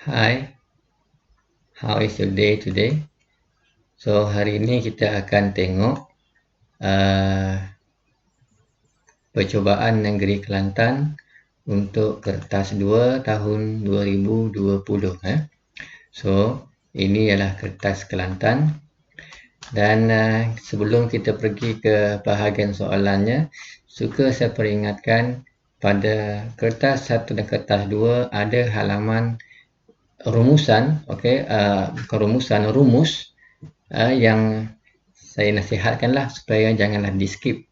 Hi, how is your day today? So hari ini kita akan tengok uh, percubaan Negeri Kelantan untuk kertas 2 tahun 2020. So ini adalah kertas Kelantan dan sebelum kita pergi ke bahagian soalannya, suka saya peringatkan pada kertas 1 dan kertas 2 ada halaman rumusan, bukan rumusan, rumus yang saya nasihatkanlah supaya janganlah di skip.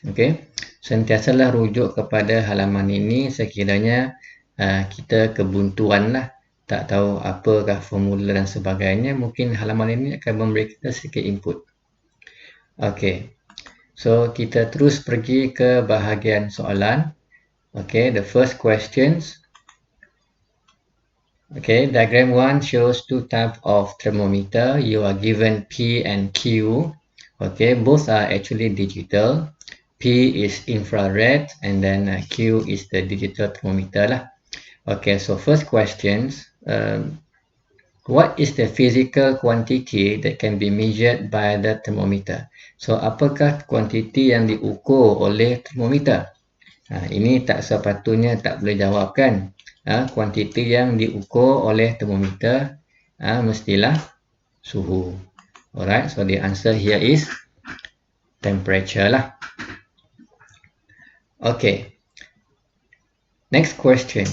Okey, sentiasalah rujuk kepada halaman ini sekiranya kita kebuntuan lah, tak tahu apakah formula dan sebagainya, mungkin halaman ini akan memberi kita sedikit input. Okey, so kita terus pergi ke bahagian soalan. Okay, the first questions. Okay, diagram 1 shows two types of thermometer. You are given P and Q. Okay, both are actually digital. P is infrared and then Q is the digital thermometer lah. Okay, so first questions. What is the physical quantity that can be measured by the thermometer? So, apakah kuantiti yang diukur oleh termometer? Ini tak sepatutnya tak boleh jawab kan? Kuantiti yang diukur oleh termometer mestilah suhu. Alright, so the answer here is temperature lah. Okay. Next question.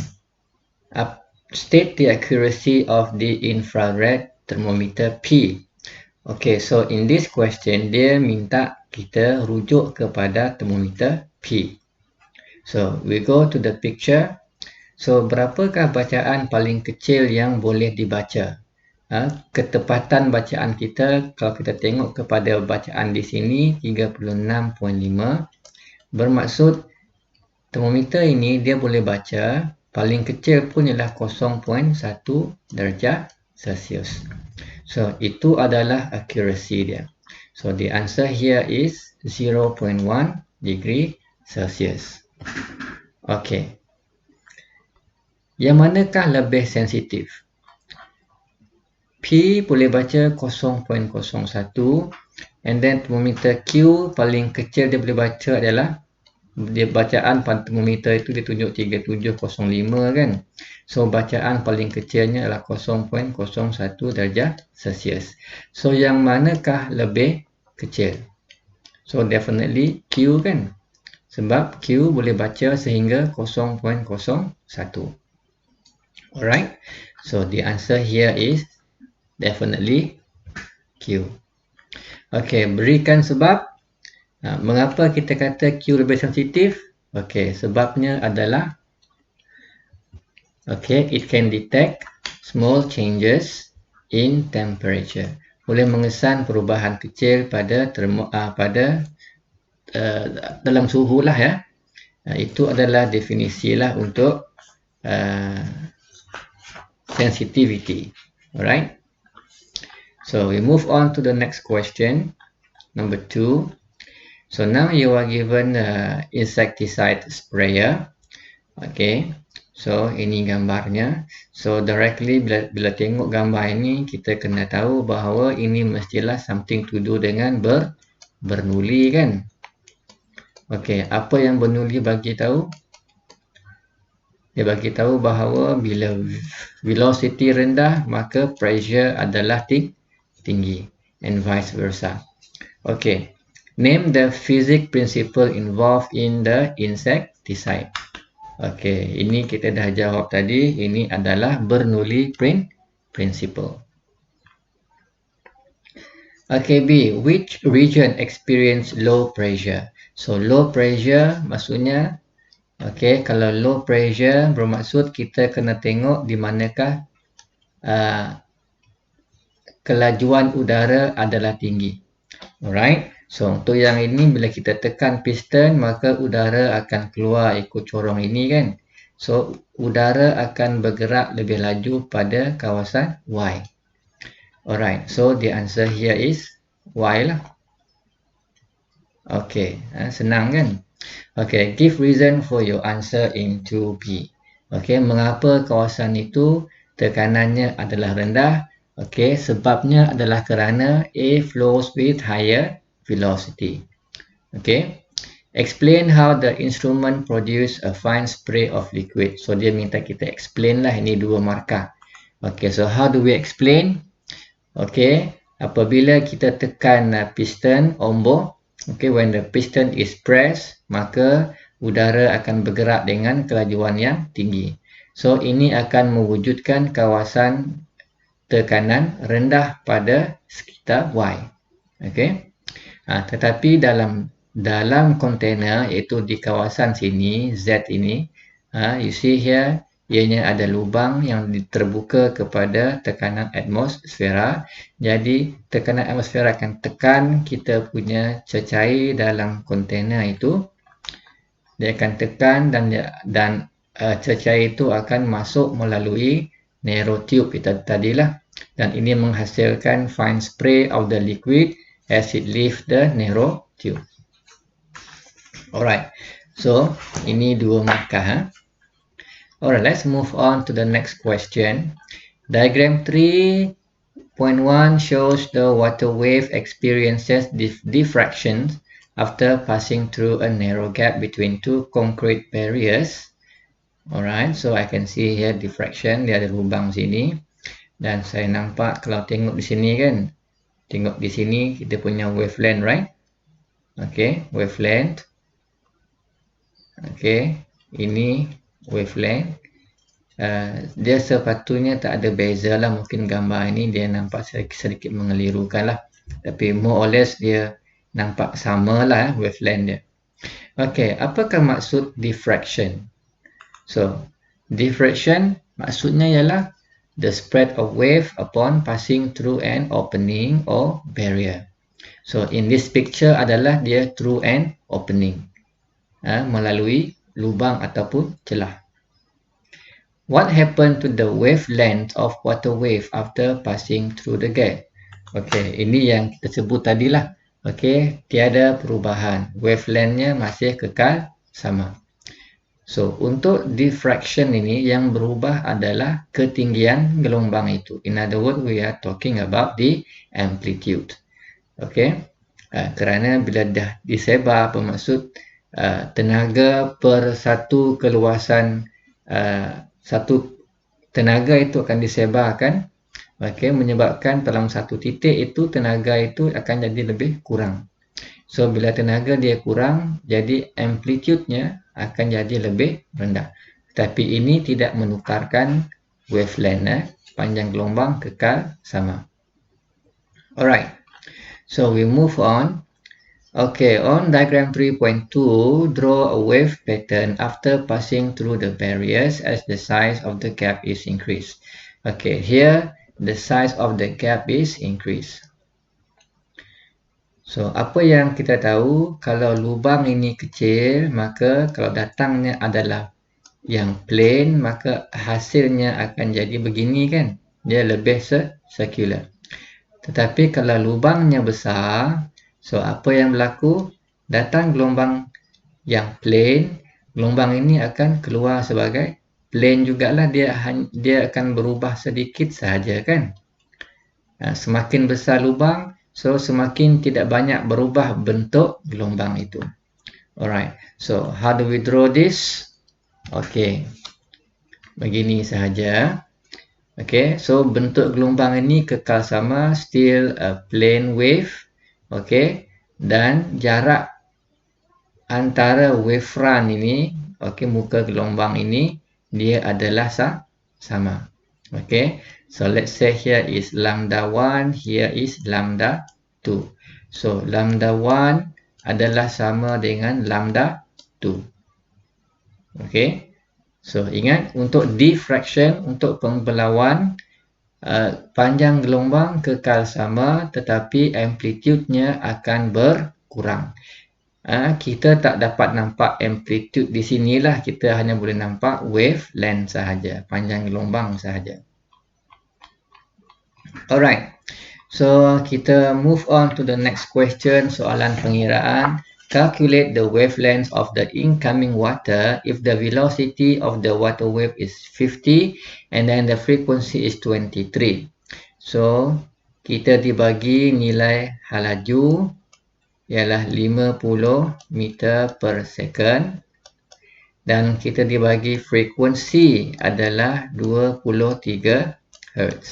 State the accuracy of the infrared thermometer P. Okay, so in this question, dia minta kita rujuk kepada thermometer P. So, we go to the picture. So, berapakah bacaan paling kecil yang boleh dibaca? Ketepatan bacaan kita, kalau kita tengok kepada bacaan di sini, 36.5. Bermaksud, termometer ini dia boleh baca, paling kecil pun ialah 0.1 darjah Celsius. So, itu adalah accuracy dia. So, the answer here is 0.1 degree Celsius. Okay. Yang manakah lebih sensitif? P boleh baca 0.01 and then termometer Q paling kecil dia boleh baca adalah dia bacaan termometer itu dia tunjuk 3705 kan. So bacaan paling kecilnya adalah 0.01 darjah Celsius. So yang manakah lebih kecil? So definitely Q kan. Sebab Q boleh baca sehingga 0.01. Alright, so the answer here is definitely Q. Okay, berikan sebab. Mengapa kita kata Q lebih sensitif? Okay, sebabnya adalah it can detect small changes in temperature. Boleh mengesan perubahan kecil pada dalam suhu lah ya. Itu adalah definisi lah untuk sensitivity. Alright. So we move on to the next question, number 2. So now you are given insecticide sprayer. Okay. So ini gambarnya. So directly bila tengok gambar ini, kita kena tahu bahawa ini mestilah something to do dengan bernuli kan. Okay. Apa yang bernuli bagi tahu? Dia bagi tahu bahawa bila velocity rendah, maka pressure adalah tinggi and vice versa. Okay. Name the physics principle involved in the insecticide. Okay. Ini kita dah jawab tadi. Ini adalah Bernoulli principle. Okay, B. Which region experience low pressure? So, low pressure maksudnya okay, kalau low pressure bermaksud kita kena tengok di manakah kelajuan udara adalah tinggi. Alright. So, untuk yang ini bila kita tekan piston maka udara akan keluar ikut corong ini kan. So, udara akan bergerak lebih laju pada kawasan Y. Alright. So, the answer here is Y lah. Okay. Senang kan? Okay, give reason for your answer in 2B. Okay, mengapa kawasan itu tekanannya adalah rendah. Okay, sebabnya adalah kerana A flows with higher velocity. Okay, explain how the instrument produce a fine spray of liquid. So dia minta kita explain lah, ini dua markah. Okay, so how do we explain? Okay, apabila kita tekan piston ombor, okay, when the piston is pressed, maka udara akan bergerak dengan kelajuan yang tinggi. So ini akan mewujudkan kawasan tekanan rendah pada sekitar Y. Okay. Tetapi dalam kontainer, iaitu di kawasan sini, Z ini, you see here, ianya ada lubang yang terbuka kepada tekanan atmosfera. Jadi tekanan atmosfera akan tekan kita punya cecair dalam kontainer itu. Dia akan tekan dan cecair itu akan masuk melalui narrow tube kita tadilah. Dan ini menghasilkan fine spray of the liquid as it leaves the narrow tube. Alright, so ini dua markah. Alright, let's move on to the next question. Diagram 3.1 shows the water wave experiences diffraction after passing through a narrow gap between two concrete barriers. Alright, so I can see here diffraction, dia ada lubang sini. Dan saya nampak kalau tengok di sini kan, tengok di sini kita punya wavelength, right? Okay, wavelength. Okay, ini wavelength. Dia sepatutnya tak ada beza lah. Mungkin gambar ini dia nampak sedikit mengelirukan lah. Tapi more or less dia nampak sama lah wavelength dia. Okay, apakah maksud diffraction? So, diffraction maksudnya ialah the spread of wave upon passing through an opening or barrier. So, in this picture adalah dia through an opening. Melalui lubang ataupun celah. What happened to the wavelength of water wave after passing through the gap? Okay, ini yang kita sebut tadilah. Okay, tiada perubahan. Wavelengthnya masih kekal sama. So, untuk diffraction ini yang berubah adalah ketinggian gelombang itu. In other words, we are talking about the amplitude. Okay, kerana bila dah disebar, bermaksud tenaga per satu keluasan, satu tenaga itu akan disebarkan, okay, menyebabkan dalam satu titik itu tenaga itu akan jadi lebih kurang. So, bila tenaga dia kurang, jadi amplitude-nya akan jadi lebih rendah. Tapi ini tidak menukarkan wavelength, panjang gelombang kekal sama. Alright, so we move on. Okay, on diagram 3.2, draw a wave pattern after passing through the barriers as the size of the gap is increased. Okay, here the size of the gap is increased. So, apa yang kita tahu, kalau lubang ini kecil, maka kalau datangnya adalah yang plain, maka hasilnya akan jadi begini kan. Dia lebih circular. Tetapi kalau lubangnya besar, so apa yang berlaku? Datang gelombang yang plain, gelombang ini akan keluar sebagai plain jugalah, dia akan berubah sedikit sahaja kan. Semakin besar lubang, so semakin tidak banyak berubah bentuk gelombang itu. Alright, so how do we draw this? Okay, begini sahaja. Okay, so bentuk gelombang ini kekal sama, still a plane wave. Okay, dan jarak antara wavefront ini, okay, muka gelombang ini, dia adalah sama. Okay, so let's say here is lambda 1, here is lambda 2. So, lambda 1 adalah sama dengan lambda 2. Okay, so ingat untuk diffraction, untuk pembelauan, panjang gelombang kekal sama tetapi amplitude-nya akan berkurang. Kita tak dapat nampak amplitude di sinilah, kita hanya boleh nampak wavelength sahaja, panjang gelombang sahaja. Alright, so kita move on to the next question, soalan pengiraan. calculate the wavelength of the incoming water if the velocity of the water wave is 50 and then the frequency is 23. So, kita dibagi nilai halaju ialah 50 meter per second dan kita dibagi frekuensi adalah 23 Hz.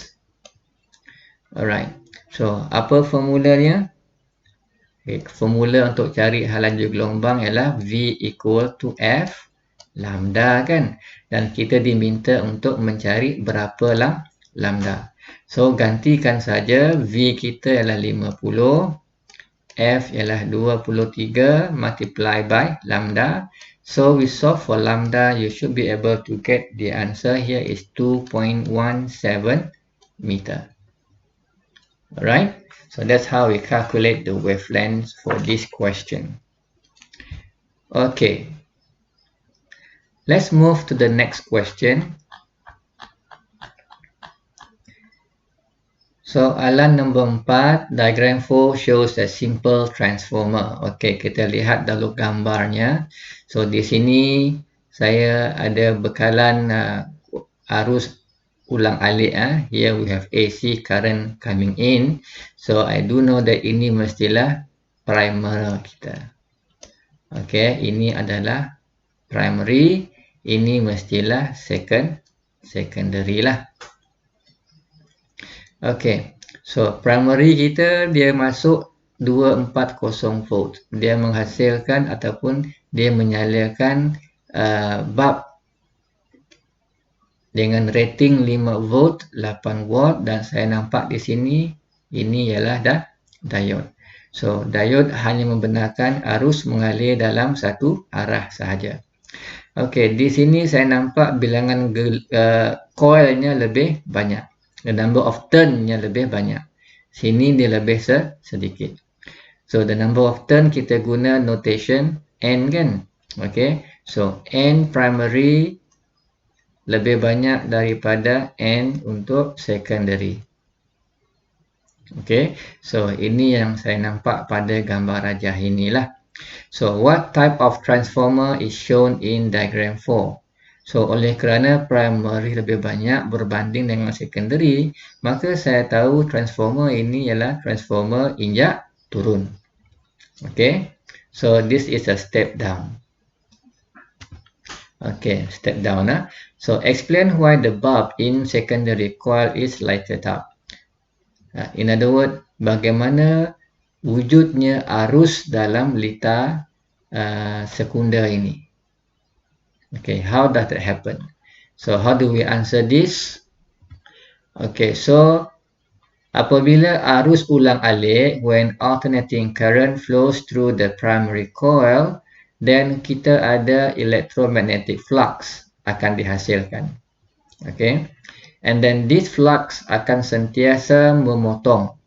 Alright, so apa formulanya? Okay, formula untuk cari halaju gelombang ialah V equal to F lambda kan, dan kita diminta untuk mencari berapa lambda. So gantikan saja V kita ialah 50, F ialah 23 multiply by lambda. So we solve for lambda, you should be able to get the answer here is 2.17 meter. Alright, so that's how we calculate the wavelength for this question. Okay, let's move to the next question. Soalan nombor 4, diagram 4 shows a simple transformer. Okay, kita lihat dalam gambarnya. So di sini saya ada bekalan arus ulang-alik. Here we have AC current coming in. So I do know that ini mestilah primer kita. Okay, ini adalah primary. Ini mestilah secondary lah. Okay, so primary kita dia masuk 240 volt. Dia menghasilkan ataupun dia menyalakan bulb dengan rating 5 volt, 8 watt dan saya nampak di sini ini ialah diode. So diode hanya membenarkan arus mengalir dalam satu arah sahaja. Okay, di sini saya nampak bilangan coilnya lebih banyak. The number of turn-nya lebih banyak. Sini dia lebih sedikit. So the number of turn kita guna notation N kan. Okay. So N primary lebih banyak daripada N untuk secondary. Okay. So ini yang saya nampak pada gambar rajah inilah. So what type of transformer is shown in diagram 4? So, oleh kerana primary lebih banyak berbanding dengan secondary, maka saya tahu transformer ini ialah transformer injak turun. Okay, so this is a step down. Okay, step down. So, explain why the bulb in secondary coil is lighted up. In other words, bagaimana wujudnya arus dalam litar sekunder ini. Okay, how does that happen? So, how do we answer this? Okay, so apabila arus ulang-alik, when alternating current flows through the primary coil, then kita ada electromagnetic flux akan dihasilkan. Okay, and then this flux akan sentiasa memotong.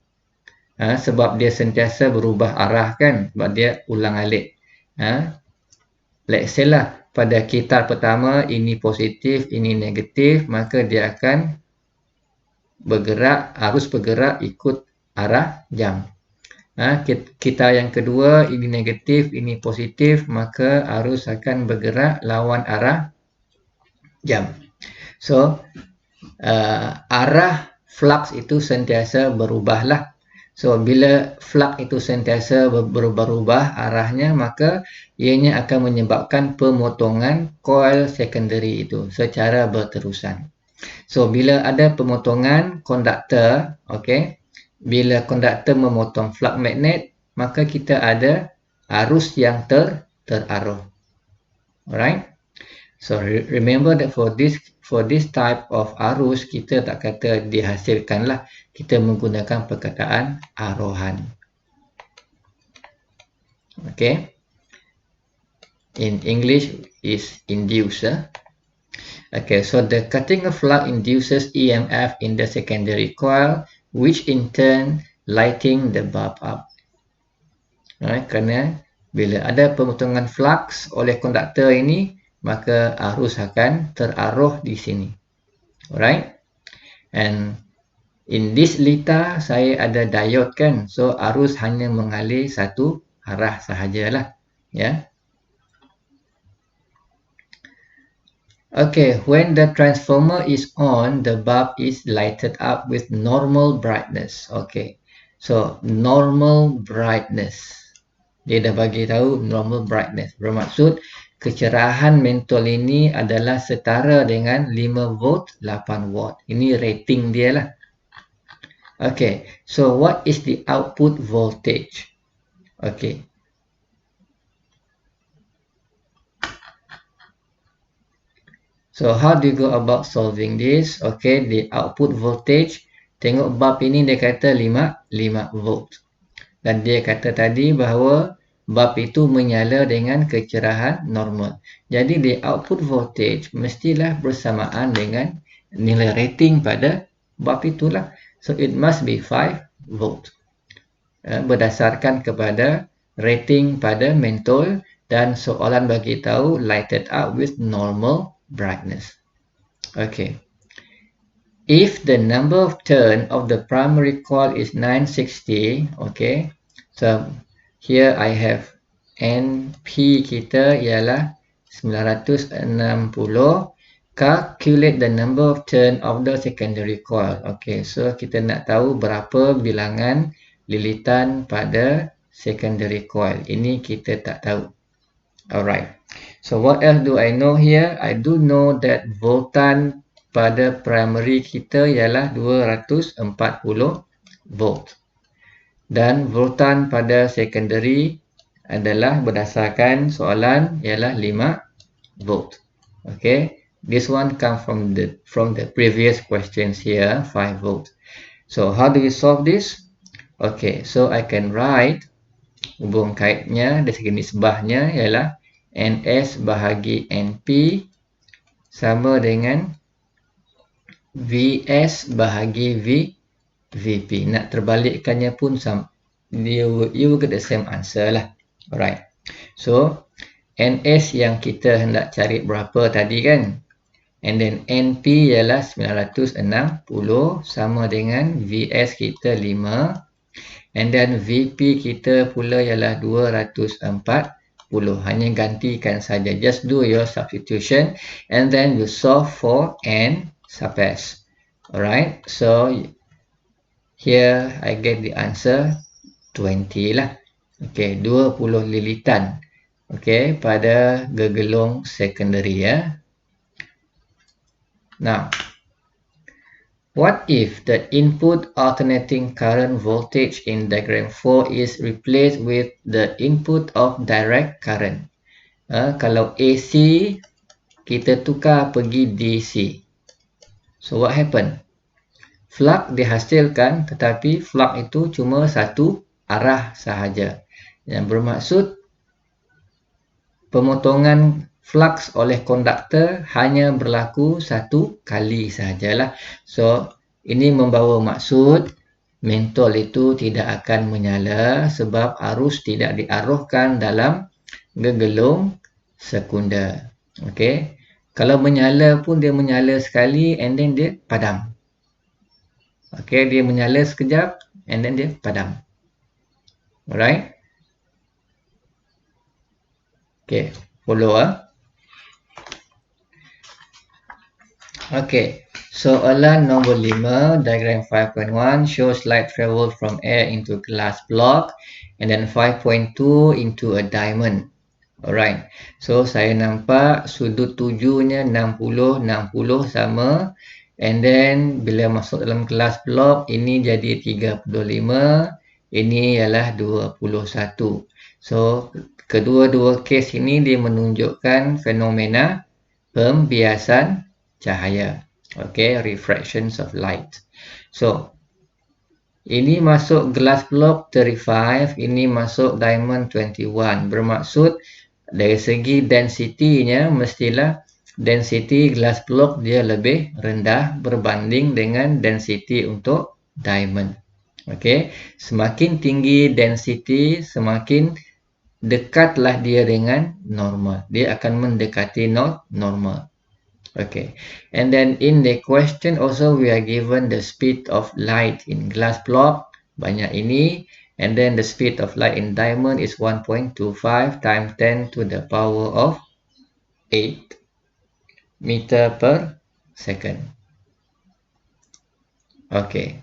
Sebab dia sentiasa berubah arah kan, sebab dia ulang-alik. Let's say lah, pada kitar pertama ini positif, ini negatif, maka dia akan bergerak, arus bergerak ikut arah jam. Kitar yang kedua ini negatif, ini positif, maka arus akan bergerak lawan arah jam. So, arah flux itu sentiasa berubahlah. So, bila flux itu sentiasa berubah-ubah arahnya, maka ianya akan menyebabkan pemotongan coil secondary itu secara berterusan. So, bila ada pemotongan konduktor, okay, bila konduktor memotong flux magnet, maka kita ada arus yang teraruh. Alright? So, remember that for this type of arus, kita tak kata dihasilkanlah. Kita menggunakan perkataan arohan. Okay. In English is inducer. Okay, so the cutting of flux induces EMF in the secondary coil, which in turn lighting the bulb up. Alright, kerana bila ada pemotongan flux oleh konduktor ini, maka arus akan teraruh di sini. Alright, and in this litar saya ada diode kan, so arus hanya mengalir satu arah sahajalah. Ya. Okay, when the transformer is on, the bulb is lighted up with normal brightness. Okay, so normal brightness. Dia dah bagi tahu normal brightness. Bermaksud kecerahan mentol ini adalah setara dengan 5 volt, 8 watt. Ini rating dia lah. Okay, so what is the output voltage? Okay. So how do you go about solving this? Okay, the output voltage, tengok bulb ini dia kata 5 volt. Dan dia kata tadi bahawa bulb itu menyala dengan kecerahan normal. Jadi the output voltage mestilah bersamaan dengan nilai rating pada bulb itulah. So it must be 5 volt. Berdasarkan kepada rating pada mentol dan soalan bagi tahu lighted up with normal brightness. Okay. If the number of turn of the primary coil is 960, okay. So here I have NP kita ialah 960. Calculate the number of turn of the secondary coil. Okay, so kita nak tahu berapa bilangan lilitan pada secondary coil. Ini kita tak tahu. Alright. So what else do I know here? I do know that voltan pada primary kita ialah 240 volt. Dan voltan pada secondary adalah berdasarkan soalan ialah 5 volt. Okay. This one come from the previous questions here, 5 volt. So how do we solve this? Okay, so I can write hubung kaitnya dari segi nisbahnya ialah NS bahagi NP sama dengan VS bahagi VP. Nak terbalikkannya pun sama. You will get the same answer lah. Alright. So NS yang kita hendak cari berapa tadi kan? And then NP ialah 960 sama dengan VS kita 5. And then VP kita pula ialah 240. Hanya gantikan saja. Just do your substitution. And then you solve for N sub S. Alright. So here I get the answer 20 lah. Okay. 20 lilitan. Okay. Pada gegelung secondary ya. Now, what if the input alternating current voltage in diagram 4 is replaced with the input of direct current? Kalau AC, kita tukar pergi DC. So, what happen? Flux dihasilkan, tetapi flux itu cuma satu arah sahaja. Yang bermaksud, pemotongan flux oleh konduktor hanya berlaku satu kali sahajalah. So, ini membawa maksud mentol itu tidak akan menyala sebab arus tidak diarahkan dalam gegelung sekunder. Okey. Kalau menyala pun dia menyala sekali and then dia padam. Okey, dia menyala sekejap and then dia padam. Alright? Okey, follow Okay, soalan nombor 5, diagram 5.1 shows light travel from air into glass block and then 5.2 into a diamond. Alright, so saya nampak sudut tujunya 60, 60 sama. And then bila masuk dalam glass block, ini jadi 35, ini ialah 21. So, kedua-dua kes ini dia menunjukkan fenomena pembiasan cahaya. Okay, refractions of light. So, ini masuk glass block 35, ini masuk diamond 21. Bermaksud dari segi density-nya mestilah density glass block dia lebih rendah berbanding dengan density untuk diamond. Okay, semakin tinggi density, semakin dekatlah dia dengan normal. Dia akan mendekati normal. Okay, and then in the question also we are given the speed of light in glass block. Banyak ini. And then the speed of light in diamond is 1.25 times 10 to the power of 8 meter per second. Okay.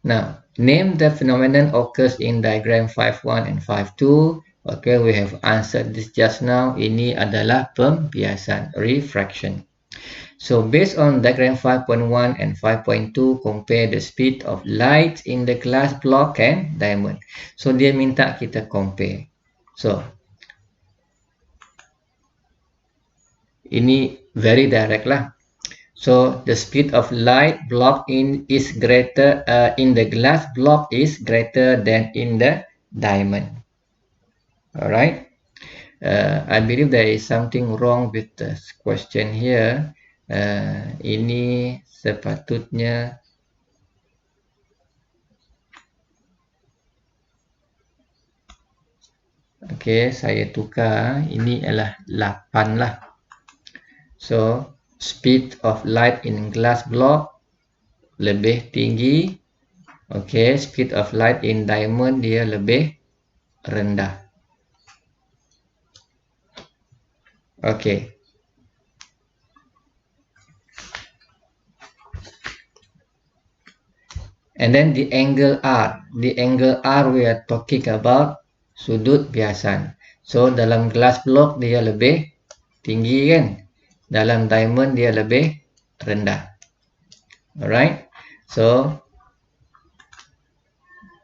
Now, name the phenomenon occurs in diagram 5.1 and 5.2. Okay, we have answered this just now. Ini adalah pembiasan, refraction. So, based on diagram 5.1 and 5.2, compare the speed of light in the glass block and diamond. So, dia minta kita compare. So, ini very direct lah. So, the speed of light block in the glass block is greater than in the diamond. Alright. I believe there is something wrong with the question here. Ini sepatutnya okay, saya tukar. Ini adalah 8 lah. So, speed of light in glass block lebih tinggi. Okay, speed of light in diamond dia lebih rendah. Okay. And then the angle R. The angle R we are talking about sudut biasan. So, dalam glass block dia lebih tinggi kan? Dalam diamond dia lebih rendah. Alright. So,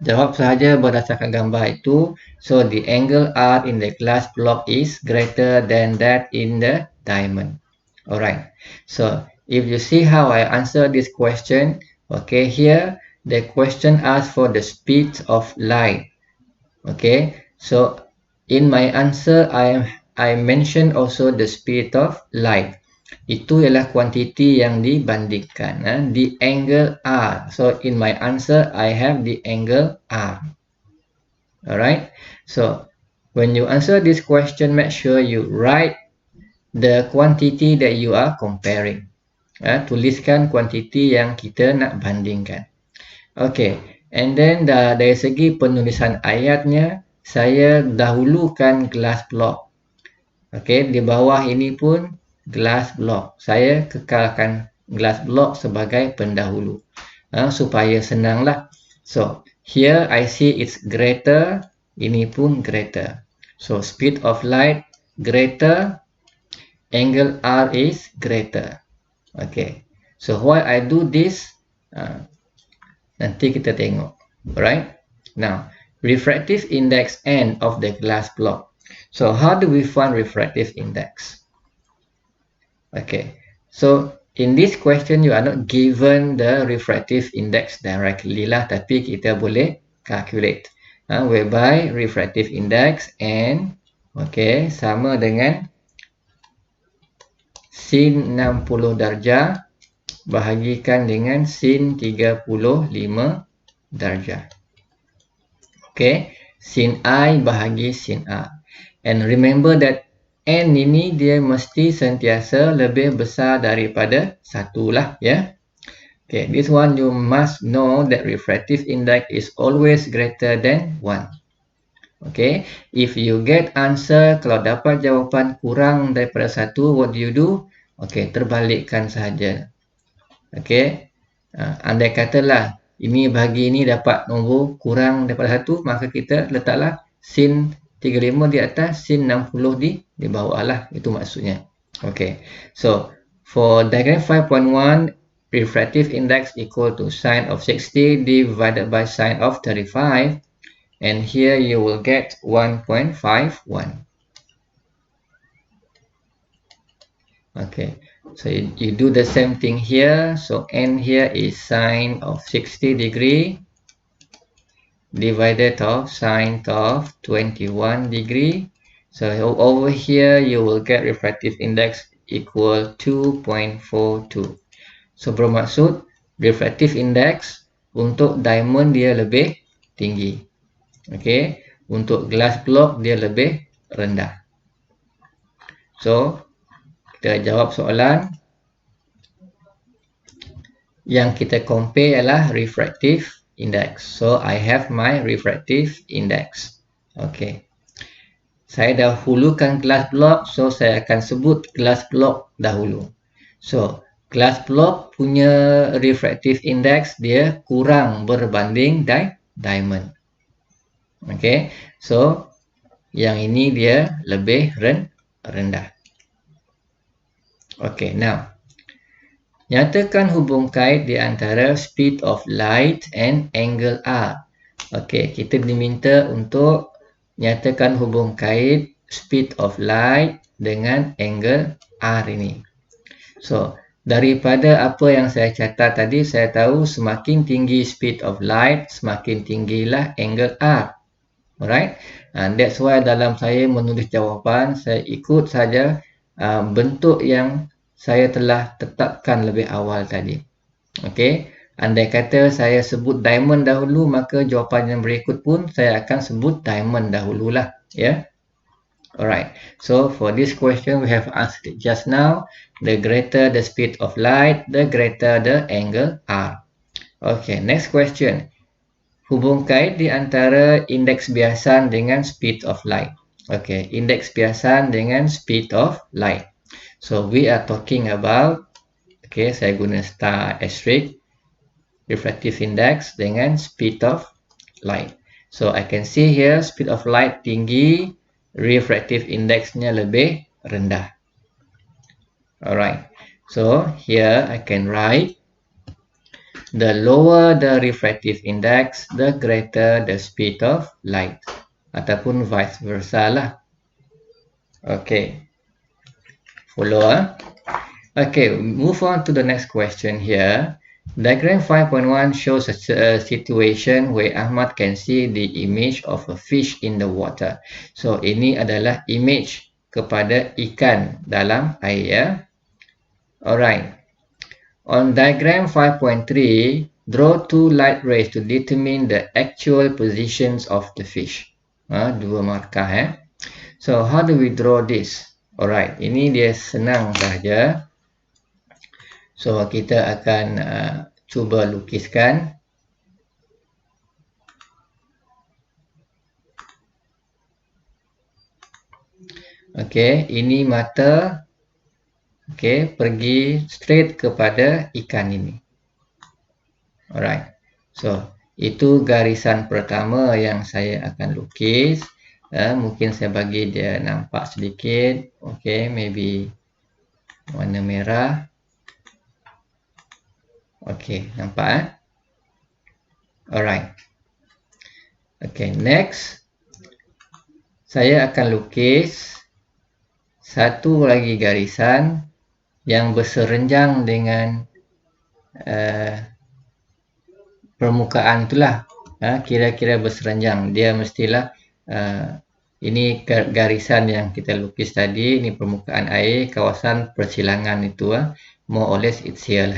jawab sahaja berdasarkan gambar itu. So, the angle R in the glass block is greater than that in the diamond. Alright. So, if you see how I answer this question, okay, here the question asks for the speed of light. Okay, so in my answer I mentioned also the speed of light. Itu ialah kuantiti yang dibandingkan, the angle R. So in my answer I have the angle R. Alright, so when you answer this question, make sure you write the quantity that you are comparing. Tuliskan kuantiti yang kita nak bandingkan. Okay, and then dari segi penulisan ayatnya, saya dahulukan glass block. Okay, di bawah ini pun glass block. Saya kekalkan glass block sebagai pendahulu. Supaya senanglah. So, here I see it's greater. Ini pun greater. So, speed of light greater. Angle R is greater. Okay. So, why I do this? Nanti kita tengok. Alright. Now, refractive index N of the glass block. So, how do we find refractive index? Okay. So, in this question, you are not given the refractive index directly lah. Tapi kita boleh calculate. Whereby refractive index N, okay, sama dengan sin 60 darjah bahagikan dengan sin 35 darjah. Okay, sin I bahagi sin A. And remember that N ini dia mesti sentiasa lebih besar daripada 1 lah, ya. Okay, this one you must know that refractive index is always greater than 1. Okay, if you get answer, kalau dapat jawapan kurang daripada 1, what do you do? Okay, terbalikkan sahaja. Okay, andai katalah ini bagi ini dapat nombor kurang daripada 1, maka kita letaklah sin 35 di atas, sin 60 di bawah lah. Itu maksudnya. Okay, so for diagram 5.1, refractive index equal to sine of 60 divided by sine of 35. And here you will get 1.51. Okay, so you do the same thing here. So N here is sine of 60 degree divided of sine of 21 degree. So over here you will get refractive index equal 2.42. So bermaksud refractive index untuk diamond dia lebih tinggi. Okay, untuk glass block dia lebih rendah. So kita jawab soalan. yang kita compare ialah refractive index. So I have my refractive index. Okay. Saya dahulukan glass block, so saya akan sebut glass block dahulu. So glass block punya refractive index dia kurang berbanding diamond. Okay. So yang ini dia lebih rendah. Okay. Now nyatakan hubung kait di antara speed of light and angle R. Okey, kita diminta untuk nyatakan hubung kait speed of light dengan angle R ini. So, daripada apa yang saya catat tadi, saya tahu semakin tinggi speed of light, semakin tinggilah angle R. Alright? And that's why dalam saya menulis jawapan, saya ikut saja bentuk yang saya telah tetapkan lebih awal tadi. Okey, andai kata saya sebut diamond dahulu, maka jawapan yang berikut pun saya akan sebut diamond dahululah, ya. Alright, so for this question we have answered it just now. The greater the speed of light, the greater the angle R. Okay, next question. Hubung kait di antara indeks biasan dengan speed of light. Okay, indeks biasan dengan speed of light. So we are talking about, okay, saya guna star asterisk, refractive index dengan speed of light. So I can see here speed of light tinggi, refractive indexnya lebih rendah. Alright, so here I can write the lower the refractive index, the greater the speed of light, ataupun vice versa lah. Okay, follow. Okay, move on to the next question here. Diagram 5.1 shows a situation where Ahmad can see the image of a fish in the water. So, ini adalah image kepada ikan dalam air, ya. Alright. On diagram 5.3, draw two light rays to determine the actual positions of the fish. Dua markah, So, how do we draw this? Alright, ini dia senang sahaja. So, kita akan cuba lukiskan. Okey, ini mata. Okey, pergi straight kepada ikan ini. Alright. So, itu garisan pertama yang saya akan lukis. Mungkin saya bagi dia nampak sedikit. Okey, maybe warna merah. Okey, nampak? Alright. Okey, next. Saya akan lukis satu lagi garisan yang berserenjang dengan permukaan itulah. Kira-kira berserenjang. Dia mestilah ini garisan yang kita lukis tadi. Ini permukaan air, kawasan persilangan itu. More or less it's here.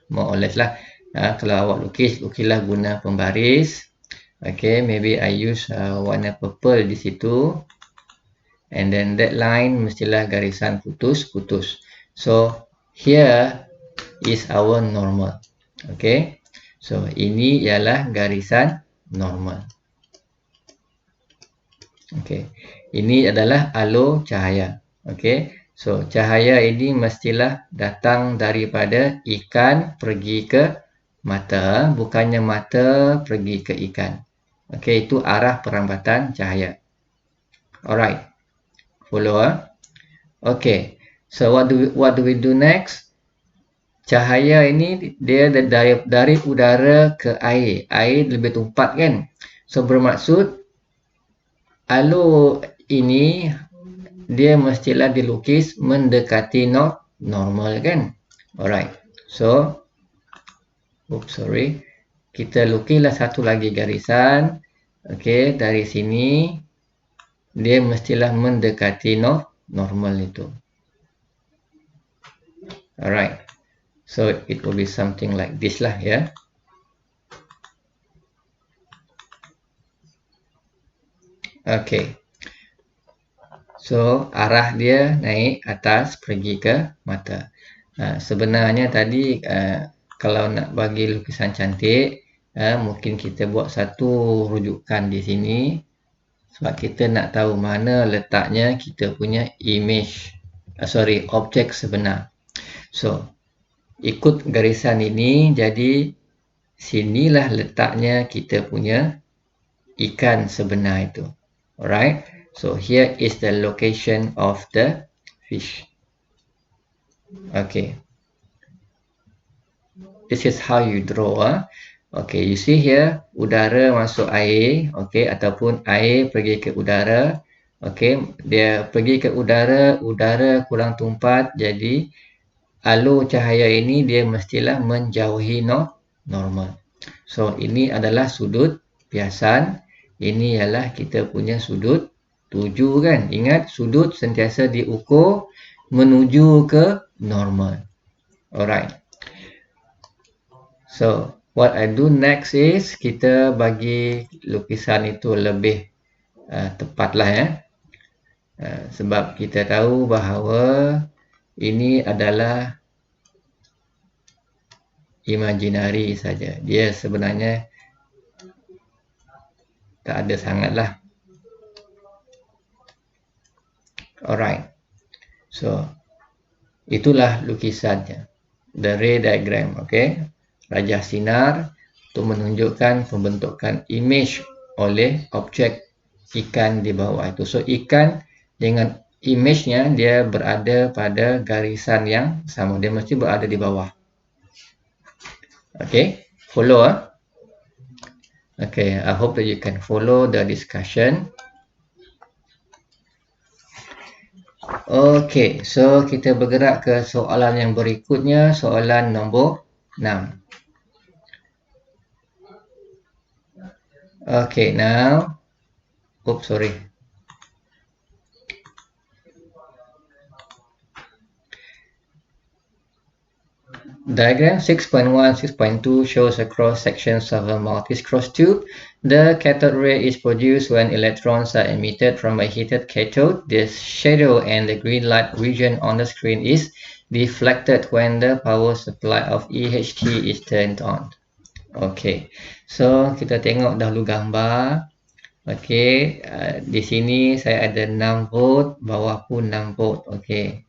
More or less lah. Kalau awak lukislah guna pembaris. Okay, maybe I use warna purple di situ. And then that line mestilah garisan putus-putus. So, here is our normal. Okay. So, ini ialah garisan normal. Okay. Ini adalah alur cahaya. Okay. So, cahaya ini mestilah datang daripada ikan pergi ke mata. Bukannya mata pergi ke ikan. Okay. Itu arah perambatan cahaya. Alright. Follow. Okay. So, what do we do next? Cahaya ini dia dari udara ke air. Air lebih tumpat, kan? So, bermaksud alur ini dia mestilah dilukis mendekati normal, kan? Alright. So, kita lukislah satu lagi garisan. Okay, dari sini dia mestilah mendekati normal itu. Alright. So, it will be something like this lah, ya. Okay. So, arah dia naik atas pergi ke mata. Sebenarnya tadi kalau nak bagi lukisan cantik, mungkin kita buat satu rujukan di sini sebab kita nak tahu mana letaknya kita punya image, objek sebenar. So, ikut garisan ini, jadi sinilah letaknya kita punya ikan sebenar itu. Alright, so here is the location of the fish. Okay, this is how you draw. Okay, you see here, udara masuk air, okay, ataupun air pergi ke udara. Okay, dia pergi ke udara, udara kurang tumpat, jadi alur cahaya ini dia mestilah menjauhi normal. So, ini adalah sudut biasan. Ini ialah kita punya sudut tuju kan. Ingat, sudut sentiasa diukur menuju ke normal. Alright. So, what I do next is kita bagi lukisan itu lebih tepatlah ya. Sebab kita tahu bahawa ini adalah imaginary saja. Dia sebenarnya tak ada sangatlah. Alright. So, itulah lukisannya. The ray diagram, okay. Rajah sinar untuk menunjukkan pembentukan image oleh objek ikan di bawah itu. So, ikan dengan image-nya dia berada pada garisan yang sama. Dia mesti berada di bawah. Okay, follow. Okay, I hope that you can follow the discussion. Okay, so kita bergerak ke soalan yang berikutnya, soalan nombor 6. Okay, now, sorry. Diagram 6.1, 6.2 shows a cross sections of a multi-cross tube. The cathode ray is produced when electrons are emitted from a heated cathode. The shadow and the green light region on the screen is deflected when the power supply of EHT is turned on. Okay, so kita tengok dahulu gambar. Okay, di sini saya ada 6 volt, bawah pun 6 volt. Okay,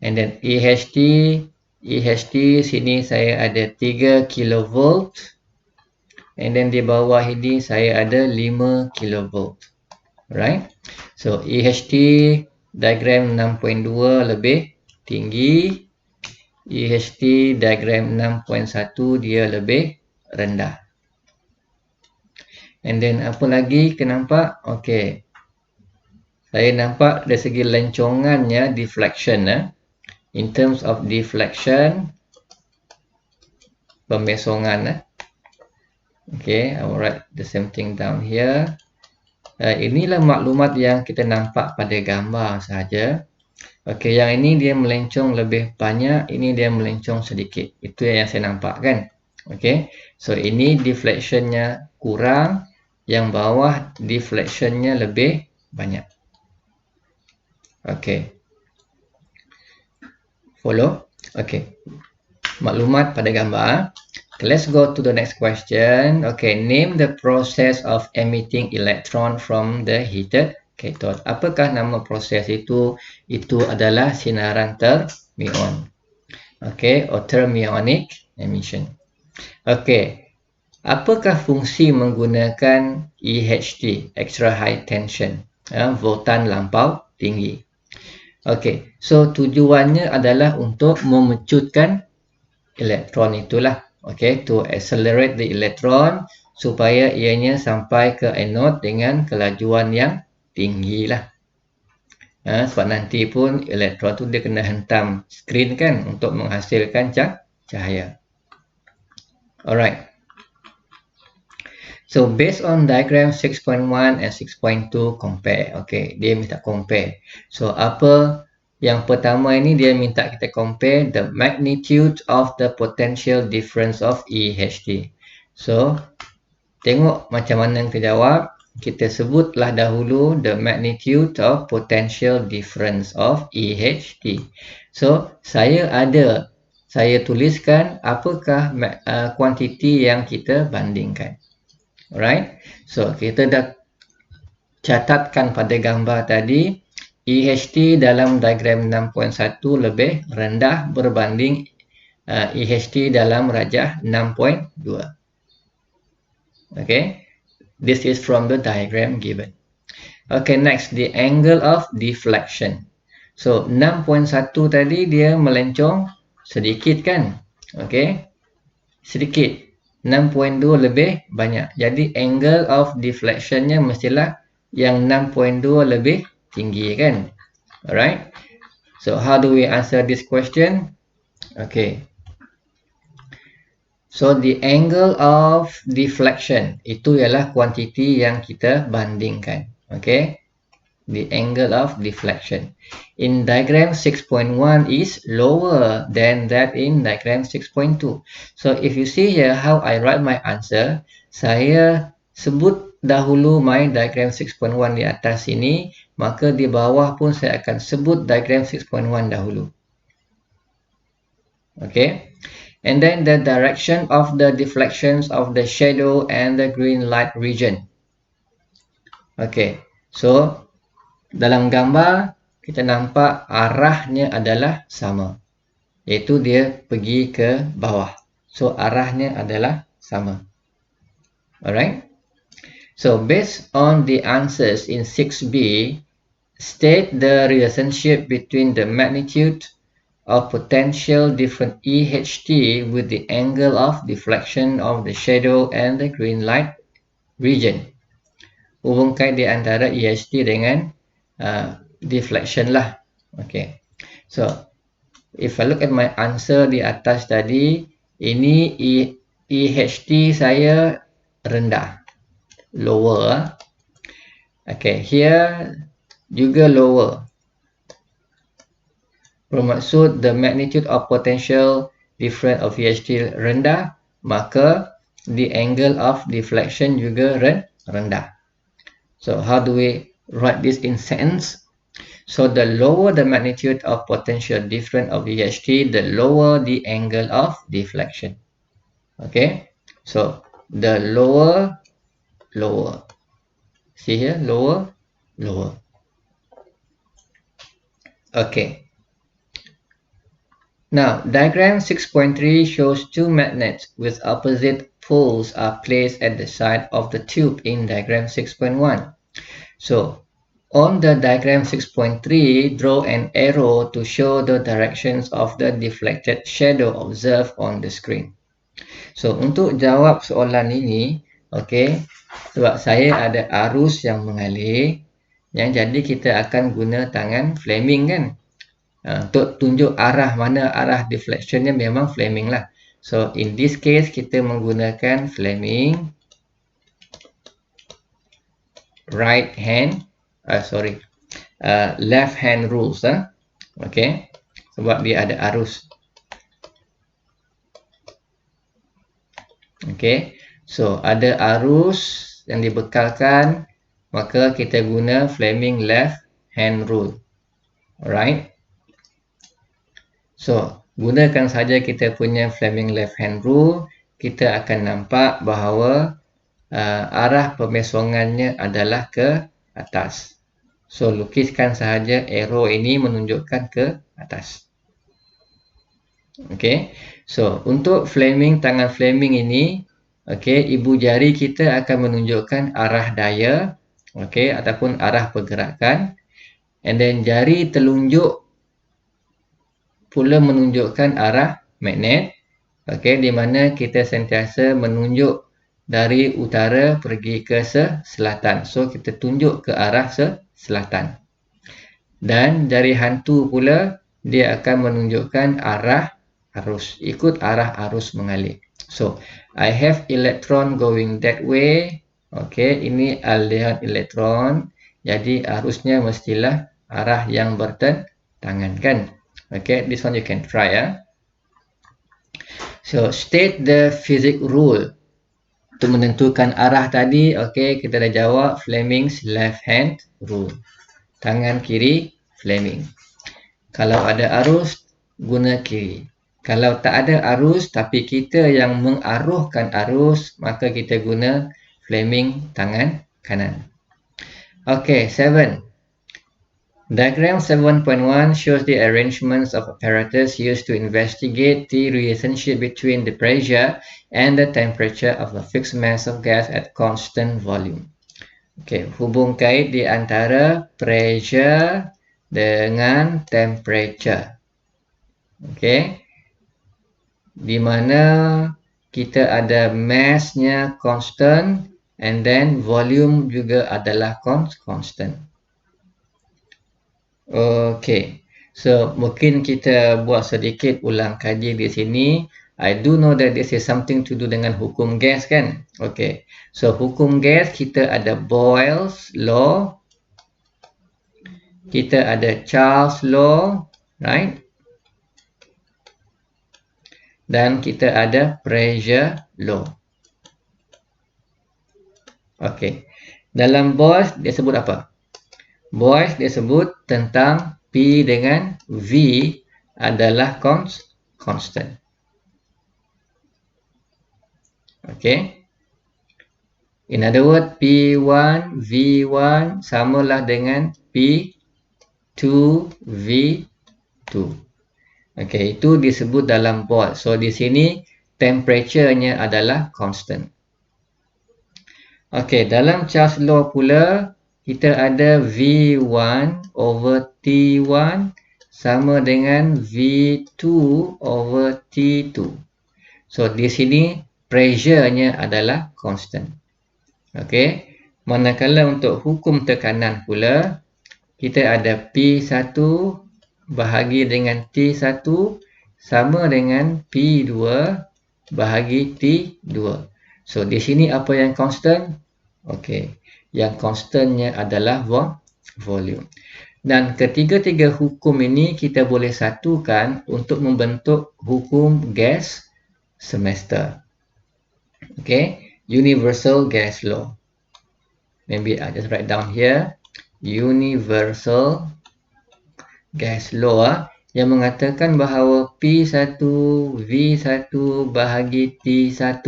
and then EHT sini saya ada 3 kilovolt, and then di bawah ini saya ada 5 kilovolt. Right, so EHT diagram 6.2 lebih tinggi, EHT diagram 6.1 dia lebih rendah. And then apa lagi kita nampak? Okay, saya nampak dari segi lencongannya, deflection. In terms of deflection, pemesongan. Okay, I will write the same thing down here. Inilah maklumat yang kita nampak pada gambar saja. Okay, yang ini dia melencong lebih banyak, ini dia melencong sedikit. Itu yang saya nampak kan. Okay, so ini deflectionnya kurang, yang bawah deflectionnya lebih banyak. Okay, follow? Okay, maklumat pada gambar. Okay, let's go to the next question. Okay, name the process of emitting electron from the heated cathode. Apakah nama proses itu? Itu adalah sinaran termion. Okay, or thermionic emission. Okay, apakah fungsi menggunakan EHT, extra high tension, voltan lampau tinggi? Okay, so tujuannya adalah untuk memecutkan elektron itulah. Okay, to accelerate the electron supaya ianya sampai ke anode dengan kelajuan yang tinggi lah. Sebab nanti pun elektron tu dia kena hentam skrin kan untuk menghasilkan cahaya. Alright. So based on diagram 6.1 and 6.2 compare. Okay, dia minta compare. So apa yang pertama ini dia minta kita compare the magnitude of the potential difference of EHT. So tengok macam mana kita jawab. Kita sebutlah dahulu the magnitude of potential difference of EHT. So saya ada saya tuliskan apakah kuantiti yang kita bandingkan. Alright, so kita dah catatkan pada gambar tadi, EHT dalam diagram 6.1 lebih rendah berbanding EHT dalam rajah 6.2. Okay, this is from the diagram given. Okay, next, the angle of deflection. So 6.1 tadi dia melencong sedikit kan? Okay, sedikit. 6.2 lebih banyak. Jadi angle of deflectionnya mestilah yang 6.2 lebih tinggi kan? Alright. So how do we answer this question? Okay. So the angle of deflection itu ialah kuantiti yang kita bandingkan. Okay. The angle of deflection in diagram 6.1 is lower than that in diagram 6.2. So if you see here how I write my answer, saya sebut dahulu my diagram 6.1 di atas sini, maka di bawah pun saya akan sebut diagram 6.1 dahulu. Okay, and then the direction of the deflections of the shadow and the green light region. Okay, so dalam gambar, kita nampak arahnya adalah sama. Iaitu dia pergi ke bawah. So, arahnya adalah sama. Alright. So, based on the answers in 6B, state the relationship between the magnitude of potential different EHT with the angle of deflection of the shadow and the green light region. Hubungkan di antara EHT dengan deflection lah. Okay, so if I look at my answer di atas tadi, ini EHT saya rendah, lower. Okay, here juga lower. Bermaksud the magnitude of potential difference of EHT rendah, maka the angle of deflection juga rendah. So how do we write this in sentence? So the lower the magnitude of potential difference of EHT, the lower the angle of deflection. Okay, so the lower. See here, lower. Okay. Now, diagram 6.3 shows two magnets with opposite poles are placed at the side of the tube in diagram 6.1. So, on the diagram 6.3, draw an arrow to show the directions of the deflected shadow observed on the screen. So, untuk jawab soalan ini, okay, sebab saya ada arus yang mengalir, yang jadi kita akan guna tangan Fleming kan? Untuk tunjuk arah mana arah deflectionnya memang Fleming lah. So, in this case, kita menggunakan Fleming left hand rules. Okay, sebab dia ada arus. Okay, so ada arus yang dibekalkan, maka kita guna Fleming left hand rule. Alright. So, gunakan saja kita punya Fleming left hand rule, kita akan nampak bahawa arah pemesongannya adalah ke atas. So, lukiskan sahaja arrow ini menunjukkan ke atas. Okay, so untuk Fleming, tangan Fleming ini, okay, ibu jari kita akan menunjukkan arah daya, okay, ataupun arah pergerakan, and then jari telunjuk pula menunjukkan arah magnet, okay, di mana kita sentiasa menunjuk dari utara pergi ke selatan. So, kita tunjuk ke arah selatan. Dan jari hantu pula, dia akan menunjukkan arah arus, ikut arah arus mengalir. So, I have electron going that way. Okay, ini aliran elektron. Jadi, arusnya mestilah arah yang bertentangan kan? Okay, this one you can try. So, state the physics rule. Untuk menentukan arah tadi, okay, kita dah jawab Fleming's left hand rule. Tangan kiri Fleming. Kalau ada arus, guna kiri. Kalau tak ada arus tapi kita yang mengarahkan arus, maka kita guna Fleming tangan kanan. Okay, 7. Diagram 7.1 shows the arrangements of apparatus used to investigate the relationship between the pressure and the temperature of a fixed mass of gas at constant volume. Okay, hubung kait di antara pressure dengan temperature. Okay, di mana kita ada mass-nya constant and then volume juga adalah constant. Okay, so mungkin kita buat sedikit ulang kaji di sini. I do know that this is something to do dengan hukum gas kan? Okay, so hukum gas kita ada Boyle's law, kita ada Charles law, right? Dan kita ada pressure law. Okay, dalam Boyle's dia sebut apa? Boyle's dia sebut tentang P dengan V adalah constant. Okay. In other words, P1 V1 samalah dengan P2 V2. Okay, itu disebut dalam Boyle's. So di sini temperature-nya adalah constant. Okay, dalam Charles law pula kita ada V1 over T1 sama dengan V2 over T2. So di sini pressure-nya adalah constant. Okay, manakala untuk hukum tekanan pula kita ada P1 bahagi dengan T1 sama dengan P2 bahagi T2. So di sini apa yang constant? Okay, yang constantnya adalah volume. Dan ketiga-tiga hukum ini kita boleh satukan untuk membentuk hukum gas semester. Okay, universal gas law. Maybe I just write down here, universal gas law yang mengatakan bahawa P1 V1 bahagi T1.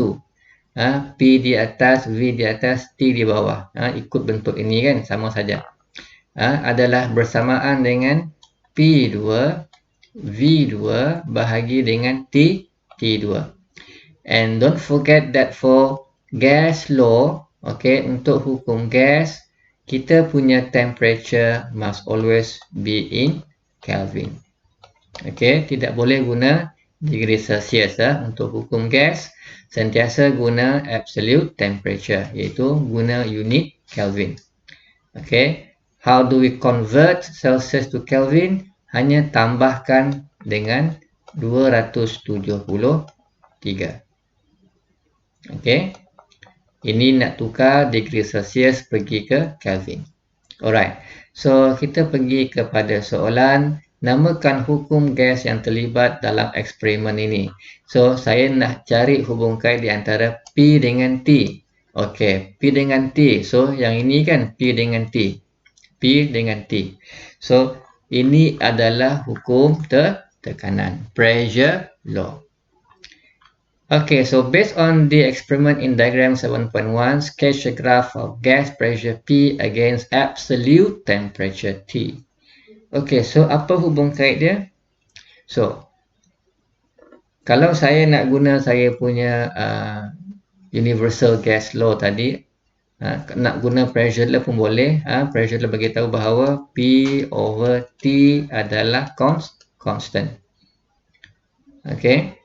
P di atas, V di atas, T di bawah. Ikut bentuk ini kan, sama saja. Adalah bersamaan dengan P2, V2 bahagi dengan T2. And don't forget that for gas law, okay, untuk hukum gas, kita punya temperature must always be in Kelvin. Okay, tidak boleh guna degree Celsius untuk hukum gas. Sentiasa guna absolute temperature, iaitu guna unit Kelvin. Okay, how do we convert Celsius to Kelvin? Hanya tambahkan dengan 273. Okay, ini nak tukar degree Celsius pergi ke Kelvin. Alright, so kita pergi kepada soalan. Namakan hukum gas yang terlibat dalam eksperimen ini. So, saya nak cari hubung kait di antara P dengan T. Okey, P dengan T. So, yang ini kan P dengan T. P dengan T. So, ini adalah hukum tekanan. Pressure law. Okay, so based on the experiment in diagram 7.1, sketch a graph of gas pressure P against absolute temperature T. Okay, so apa hubung kait dia? So, kalau saya nak guna saya punya universal gas law tadi, nak guna pressure law pun boleh. Pressure law bagi tahu bahawa P over T adalah constant. Okay,